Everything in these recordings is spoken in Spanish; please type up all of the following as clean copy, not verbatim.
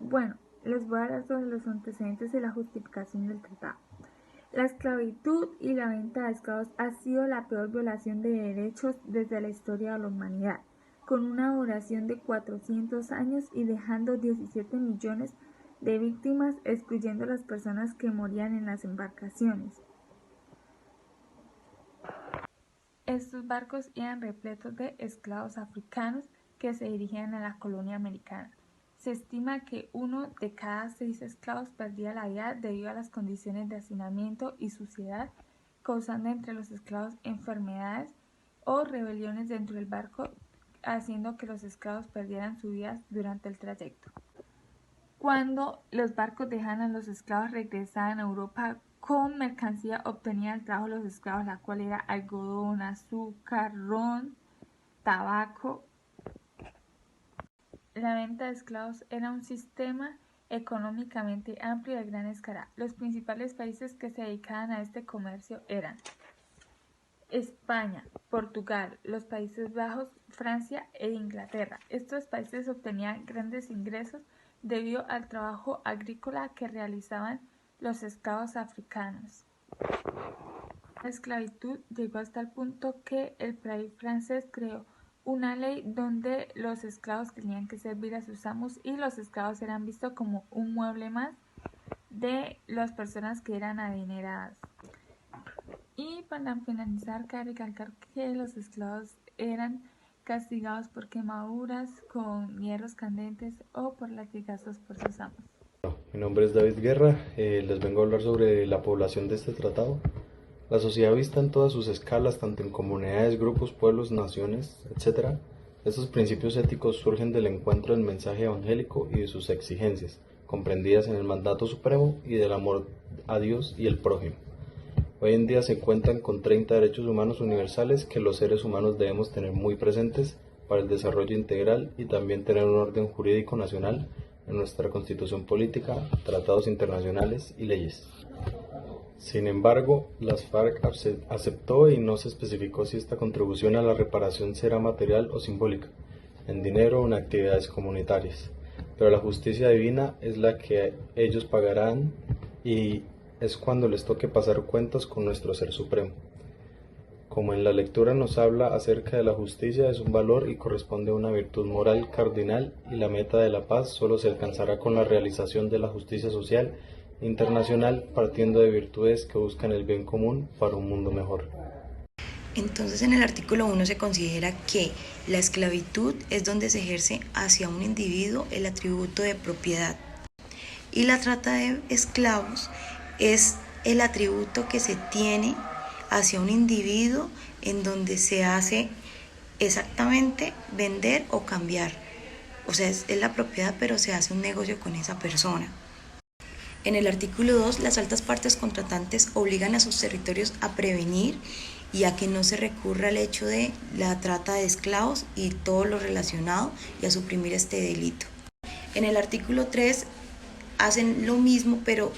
Bueno, les voy a hablar sobre los antecedentes de la justificación del tratado. La esclavitud y la venta de esclavos ha sido la peor violación de derechos desde la historia de la humanidad, con una duración de 400 años y dejando 17 millones de víctimas, excluyendo las personas que morían en las embarcaciones. Estos barcos iban repletos de esclavos africanos que se dirigían a la colonia americana. Se estima que 1 de cada 6 esclavos perdía la vida debido a las condiciones de hacinamiento y suciedad, causando entre los esclavos enfermedades o rebeliones dentro del barco, haciendo que los esclavos perdieran su vida durante el trayecto. Cuando los barcos dejaban a los esclavos, regresaban a Europa con mercancía obtenida del trabajo de los esclavos, la cual era algodón, azúcar, ron, tabaco. La venta de esclavos era un sistema económicamente amplio y de gran escala. Los principales países que se dedicaban a este comercio eran España, Portugal, los Países Bajos, Francia e Inglaterra. Estos países obtenían grandes ingresos debido al trabajo agrícola que realizaban los esclavos africanos. La esclavitud llegó hasta el punto que el país francés creó una ley donde los esclavos tenían que servir a sus amos y los esclavos eran vistos como un mueble más de las personas que eran adineradas. Y para finalizar, cabe recalcar que los esclavos eran castigados por quemaduras con hierros candentes o por latigazos por sus amos. Mi nombre es David Guerra, les vengo a hablar sobre la población de este tratado. La sociedad vista en todas sus escalas, tanto en comunidades, grupos, pueblos, naciones, etc. Estos principios éticos surgen del encuentro del mensaje evangélico y de sus exigencias, comprendidas en el mandato supremo y del amor a Dios y el prójimo. Hoy en día se cuentan con 30 derechos humanos universales que los seres humanos debemos tener muy presentes para el desarrollo integral y también tener un orden jurídico nacional en nuestra constitución política, tratados internacionales y leyes. Sin embargo, las FARC aceptó y no se especificó si esta contribución a la reparación será material o simbólica, en dinero o en actividades comunitarias. Pero la justicia divina es la que ellos pagarán y es cuando les toque pasar cuentas con nuestro Ser Supremo. Como en la lectura nos habla acerca de la justicia, es un valor y corresponde a una virtud moral cardinal y la meta de la paz solo se alcanzará con la realización de la justicia social internacional partiendo de virtudes que buscan el bien común para un mundo mejor. Entonces, en el artículo 1 se considera que la esclavitud es donde se ejerce hacia un individuo el atributo de propiedad y la trata de esclavos es el atributo que se tiene hacia un individuo en donde se hace exactamente vender o cambiar. O sea, es la propiedad, pero se hace un negocio con esa persona. En el artículo 2, las altas partes contratantes obligan a sus territorios a prevenir y a que no se recurra al hecho de la trata de esclavos y todo lo relacionado y a suprimir este delito. En el artículo 3 hacen lo mismo, pero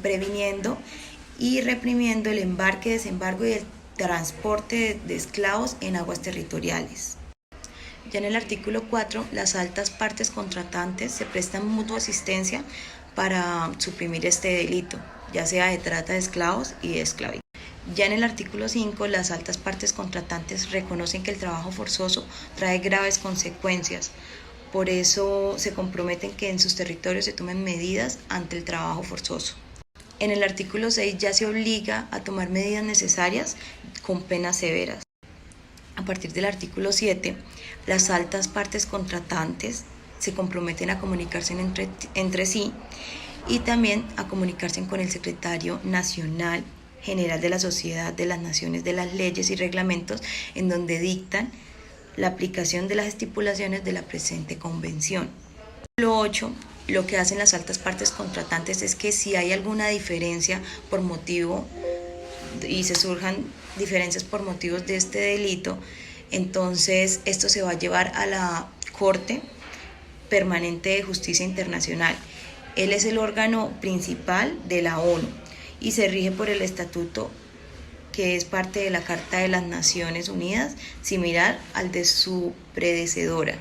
previniendo y reprimiendo el embarque, desembarco y el transporte de esclavos en aguas territoriales. Ya en el artículo 4, las altas partes contratantes se prestan mutua asistencia para suprimir este delito, ya sea de trata de esclavos y de esclavitud. Ya en el artículo 5, las altas partes contratantes reconocen que el trabajo forzoso trae graves consecuencias, por eso se comprometen que en sus territorios se tomen medidas ante el trabajo forzoso. En el artículo 6 ya se obliga a tomar medidas necesarias con penas severas. A partir del artículo 7, las altas partes contratantes se comprometen a comunicarse entre sí y también a comunicarse con el Secretario Nacional General de la Sociedad de las Naciones de las leyes y reglamentos en donde dictan la aplicación de las estipulaciones de la presente convención. Lo 8, lo que hacen las altas partes contratantes es que si hay alguna diferencia por motivo y se surjan diferencias por motivos de este delito, entonces esto se va a llevar a la Corte Permanente de Justicia Internacional. Él es el órgano principal de la ONU y se rige por el estatuto que es parte de la Carta de las Naciones Unidas, similar al de su predecesora.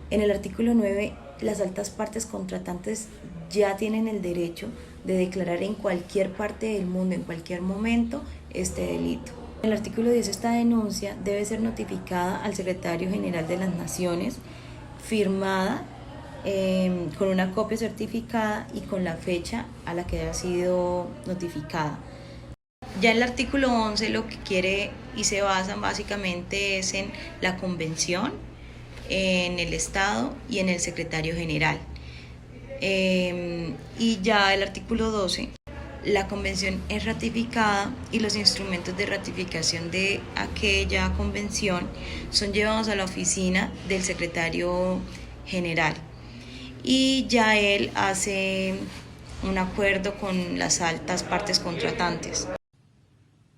En el artículo 9 las altas partes contratantes ya tienen el derecho de declarar en cualquier parte del mundo, en cualquier momento, este delito. En el artículo 10, esta denuncia debe ser notificada al Secretario General de las Naciones, firmada con una copia certificada y con la fecha a la que haya sido notificada. Ya el artículo 11 lo que quiere y se basa básicamente es en la convención, en el Estado y en el Secretario General. Y ya el artículo 12, la convención es ratificada y los instrumentos de ratificación de aquella convención son llevados a la oficina del Secretario General. Y ya él hace un acuerdo con las altas partes contratantes.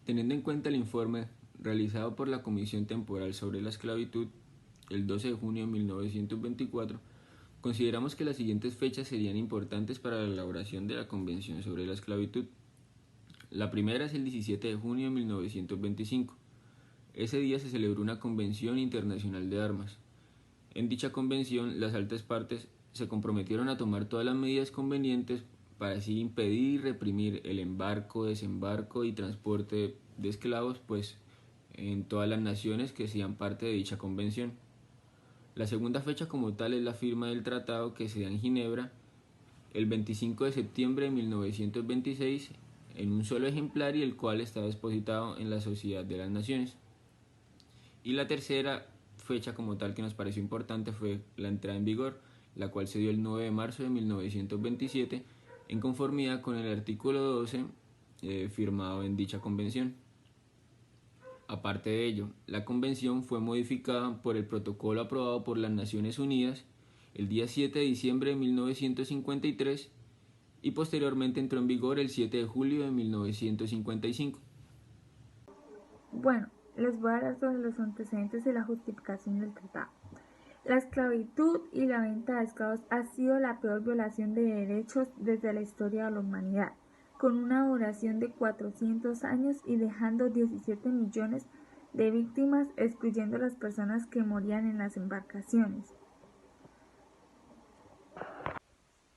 Teniendo en cuenta el informe realizado por la Comisión Temporal sobre la Esclavitud el 12 de junio de 1924, consideramos que las siguientes fechas serían importantes para la elaboración de la Convención sobre la Esclavitud. La primera es el 17 de junio de 1925. Ese día se celebró una Convención Internacional de Armas. En dicha convención, las altas partes se comprometieron a tomar todas las medidas convenientes para así impedir y reprimir el embarco, desembarco y transporte de esclavos, pues en todas las naciones que sean parte de dicha convención. La segunda fecha como tal es la firma del tratado que se da en Ginebra el 25 de septiembre de 1926 en un solo ejemplar y el cual está depositado en la Sociedad de las Naciones. Y la tercera fecha como tal que nos pareció importante fue la entrada en vigor, la cual se dio el 9 de marzo de 1927 en conformidad con el artículo 12 firmado en dicha convención. Aparte de ello, la convención fue modificada por el protocolo aprobado por las Naciones Unidas el día 7 de diciembre de 1953 y posteriormente entró en vigor el 7 de julio de 1955. Bueno, les voy a hablar sobre los antecedentes y la justificación del tratado. La esclavitud y la venta de esclavos ha sido la peor violación de derechos desde la historia de la humanidad, con una duración de 400 años y dejando 17 millones de víctimas, excluyendo las personas que morían en las embarcaciones.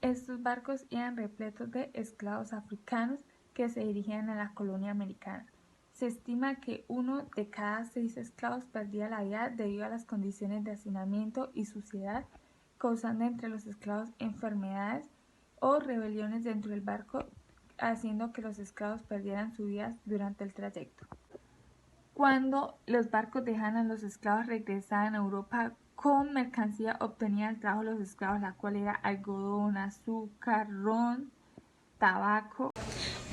Estos barcos eran repletos de esclavos africanos que se dirigían a la colonia americana. Se estima que 1 de cada 6 esclavos perdía la vida debido a las condiciones de hacinamiento y suciedad, causando entre los esclavos enfermedades o rebeliones dentro del barco, haciendo que los esclavos perdieran su vida durante el trayecto. Cuando los barcos dejaban a los esclavos, regresaban a Europa con mercancía obtenida del trabajo de los esclavos, la cual era algodón, azúcar, ron, tabaco.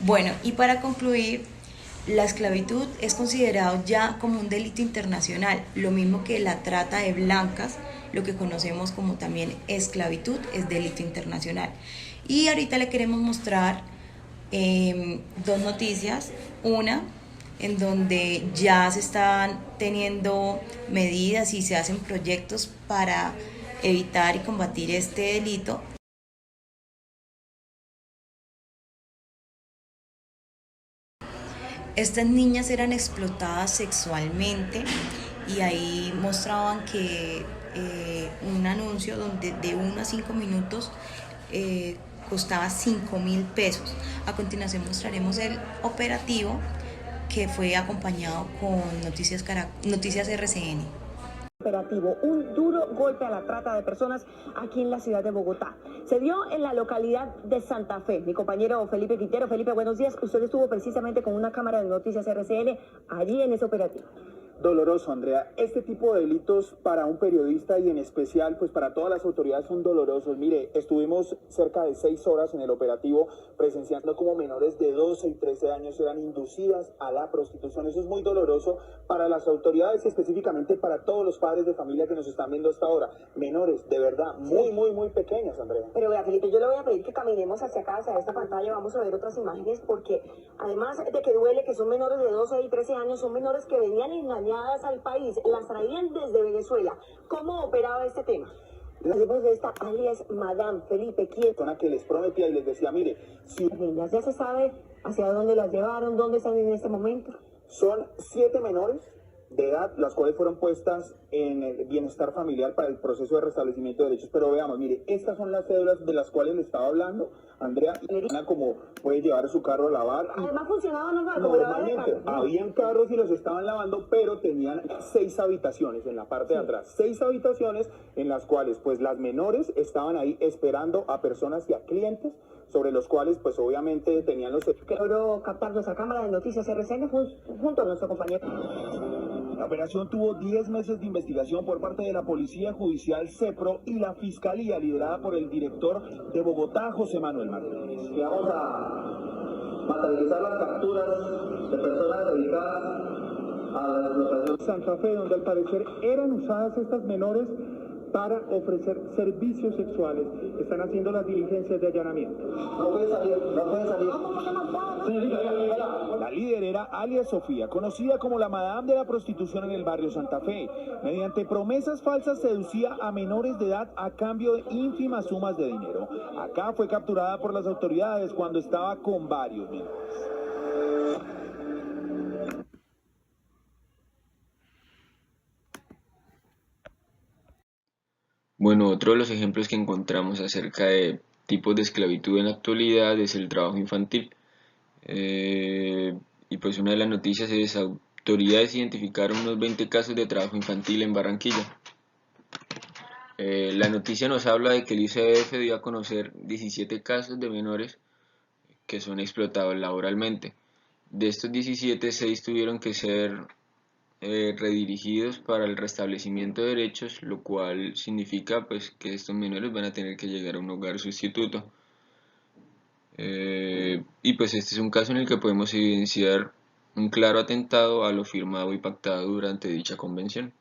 Bueno, y para concluir, la esclavitud es considerado ya como un delito internacional, lo mismo que la trata de blancas, lo que conocemos como también esclavitud, es delito internacional. Y ahorita le queremos mostrar dos noticias, una en donde ya se están teniendo medidas y se hacen proyectos para evitar y combatir este delito. Estas niñas eran explotadas sexualmente y ahí mostraban que un anuncio donde de 1 a 5 minutos costaba 5.000 pesos. A continuación mostraremos el operativo que fue acompañado con Noticias RCN. Operativo, un duro golpe a la trata de personas aquí en la ciudad de Bogotá. Se dio en la localidad de Santa Fe. Mi compañero Felipe Quintero. Felipe, buenos días. Usted estuvo precisamente con una cámara de Noticias RCN allí en ese operativo. Doloroso, Andrea. Este tipo de delitos para un periodista y en especial pues para todas las autoridades son dolorosos. Mire, estuvimos cerca de 6 horas en el operativo presenciando como menores de 12 y 13 años eran inducidas a la prostitución. Eso es muy doloroso para las autoridades y específicamente para todos los padres de familia que nos están viendo hasta ahora. Menores, de verdad, muy pequeñas, Andrea. Pero vea, Felipe, yo le voy a pedir que caminemos hacia acá, hacia esta pantalla. Vamos a ver otras imágenes porque además de que duele que son menores de 12 y 13 años, son menores que venían engañadas al país, las traían desde Venezuela. ¿Cómo operaba este tema? La voz de esta alias Madame Felipe, ¿quién? Persona que les prometía y les decía, mire, si ya se sabe hacia dónde las llevaron, dónde están en este momento. Son 7 menores de edad, las cuales fueron puestas en el bienestar familiar para el proceso de restablecimiento de derechos. Pero veamos, mire, estas son las cédulas de las cuales le estaba hablando Andrea, como puede llevar su carro a lavar. Además funcionaba normal, como lavado de Normalmente, carro. habían carros y los estaban lavando, pero tenían 6 habitaciones en la parte de atrás. 6 habitaciones en las cuales pues las menores estaban ahí esperando a personas y a clientes sobre los cuales pues obviamente tenían los... Que logró captar nuestra cámara de noticias RCN junto a nuestro compañero. La operación tuvo 10 meses de investigación por parte de la Policía Judicial CEPRO y la Fiscalía, liderada por el director de Bogotá, José Manuel Martínez. Vamos a materializar las capturas de personas dedicadas a la explotación. Santa Fe, donde al parecer eran usadas estas menores para ofrecer servicios sexuales. Están haciendo las diligencias de allanamiento. No puede salir, no puede salir. La líder era alias Sofía, conocida como la madame de la prostitución en el barrio Santa Fe. Mediante promesas falsas seducía a menores de edad a cambio de ínfimas sumas de dinero. Acá fue capturada por las autoridades cuando estaba con varios menores. Bueno, otro de los ejemplos que encontramos acerca de tipos de esclavitud en la actualidad es el trabajo infantil. Y pues una de las noticias es: autoridades identificaron unos 20 casos de trabajo infantil en Barranquilla. La noticia nos habla de que el ICBF dio a conocer 17 casos de menores que son explotados laboralmente. De estos 17, 6 tuvieron que ser redirigidos para el restablecimiento de derechos, lo cual significa pues que estos menores van a tener que llegar a un hogar sustituto. Y pues este es un caso en el que podemos evidenciar un claro atentado a lo firmado y pactado durante dicha convención.